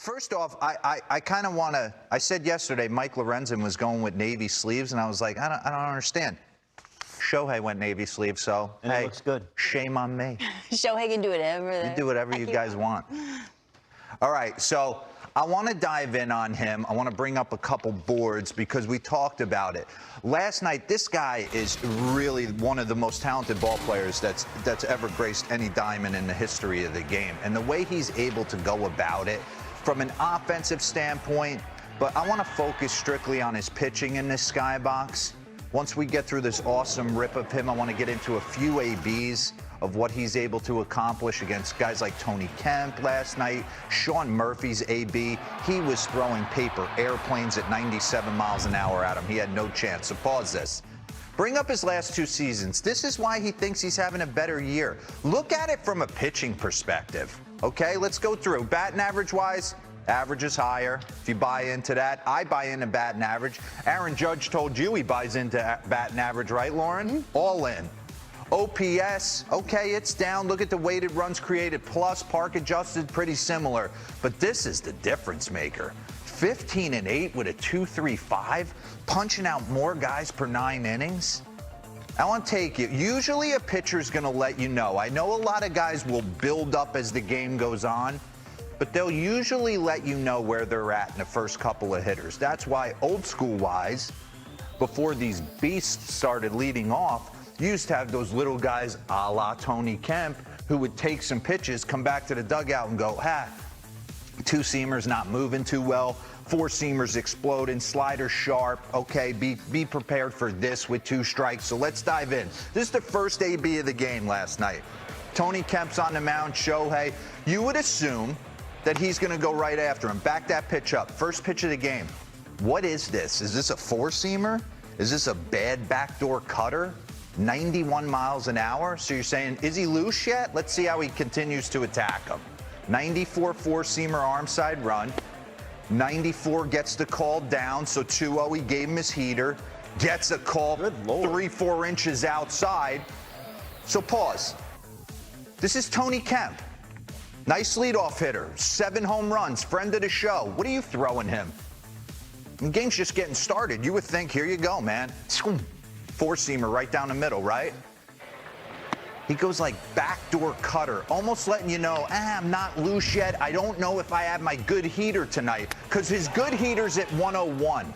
First off, I kind of want to, I said yesterday Mike Lorenzen was going with navy sleeves, and I was like, I don't understand. Shohei went navy sleeves, so, and hey, it looks good. Shame on me. Shohei can do whatever. You do whatever you guys want. All right, so I want to dive in on him. I want to bring up a couple boards because we talked about it. Last night, this guy is really one of the most talented ball players that's ever graced any diamond in the history of the game. And the way he's able to go about it from an offensive standpoint, but I want to focus strictly on his pitching in this skybox. Once we get through this awesome rip of him, I want to get into a few ABs of what he's able to accomplish against guys like Tony Kemp last night. Sean Murphy's AB, he was throwing paper airplanes at 97 miles an hour at him. He had no chance. So pause this. Bring up his last two seasons. This is why he thinks he's having a better year. Look at it from a pitching perspective. Okay, let's go through. Batting average-wise, average is higher. If you buy into that, I buy into batting average. Aaron Judge told you he buys into batting average, right, Lauren? Mm-hmm. All in. OPS, okay, it's down. Look at the weighted runs created plus, park adjusted, pretty similar. But this is the difference maker. 15-8 with a 2.35, punching out more guys per 9 innings. I want to take you. Usually a pitcher's going to let you know. I know a lot of guys will build up as the game goes on, but they'll usually let you know where they're at in the first couple of hitters. That's why old school wise, before these beasts started leading off, you used to have those little guys a la Tony Kemp who would take some pitches, come back to the dugout and go, two-seamer's not moving too well. Four-seamers exploding, slider sharp. Okay, be prepared for this with 2 strikes. So let's dive in. This is the first AB of the game last night. Tony Kemp's on the mound, Shohei. You would assume that he's going to go right after him. Back that pitch up. First pitch of the game. What is this? Is this a four-seamer? Is this a bad backdoor cutter? 91 miles an hour. So you're saying, is he loose yet? Let's see how he continues to attack him. 94 four-seamer arm side run. 94 gets the call down, so 2-0, he gave him his heater. Gets a call 3-4 inches outside. So pause. This is Tony Kemp. Nice leadoff hitter. 7 home runs, friend of the show. What are you throwing him? The game's just getting started. You would think, here you go, man. Four-seamer right down the middle, right? He goes like backdoor cutter, almost letting you know, I'm not loose yet. I don't know if I have my good heater tonight, because his good heater's at 101.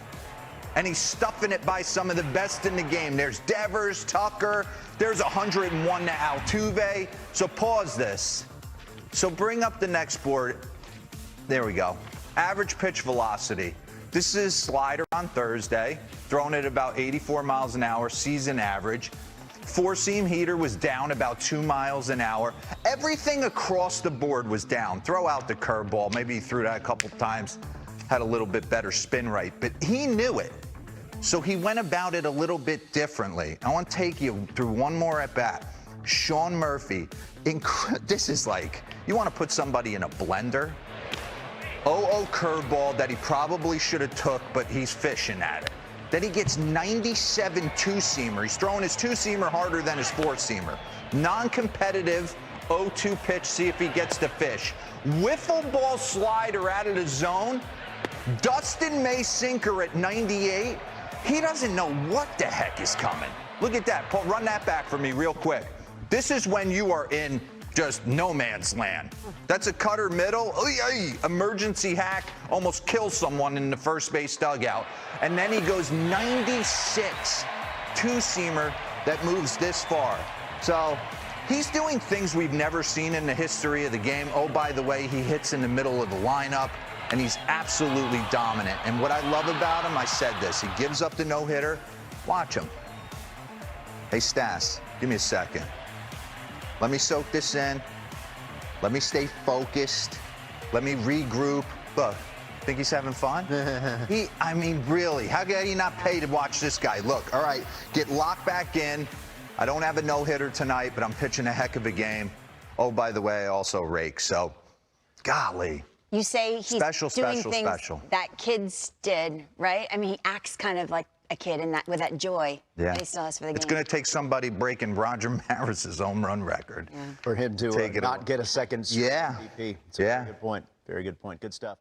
And he's stuffing it by some of the best in the game. There's Devers, Tucker. There's 101 to Altuve. So pause this. So bring up the next board. There we go. Average pitch velocity. This is slider on Thursday, thrown at about 84 miles an hour, season average. Four-seam heater was down about 2 miles an hour. Everything across the board was down. Throw out the curveball. Maybe he threw that a couple times, had a little bit better spin rate, but he knew it. So he went about it a little bit differently. I want to take you through one more at bat. Sean Murphy. This is like, you want to put somebody in a blender? 0-0 curveball that he probably should have took, but he's fishing at it. Then he gets 97 two-seamer. He's throwing his two-seamer harder than his four-seamer. Non-competitive 0-2 pitch, see if he gets the fish. Wiffle ball slider out of the zone. Dustin May sinker at 98. He doesn't know what the heck is coming. Look at that. Run that back for me real quick. This is when you are in just no man's land. That's a cutter middle. Emergency hack. Almost kills someone in the first base dugout. And then he goes 96 two-seamer that moves this far. So he's doing things we've never seen in the history of the game. Oh, by the way, he hits in the middle of the lineup, and he's absolutely dominant. And what I love about him, I said this, he gives up the no-hitter. Watch him. Hey, Stas, give me a second. Let me soak this in. Let me stay focused. Let me regroup. Look, think he's having fun? I mean, really, how can you not pay to watch this guy? Look, all right, get locked back in. I don't have a no-hitter tonight, but I'm pitching a heck of a game. Oh, by the way, I also rake, so golly. You say he's doing things that kids did, right? I mean, he acts kind of like a kid in that with that joy that he still has for the game. It's going to take somebody breaking Roger Maris's home run record for him to not get a second MVP. It's a very good point. Very good point. Good stuff.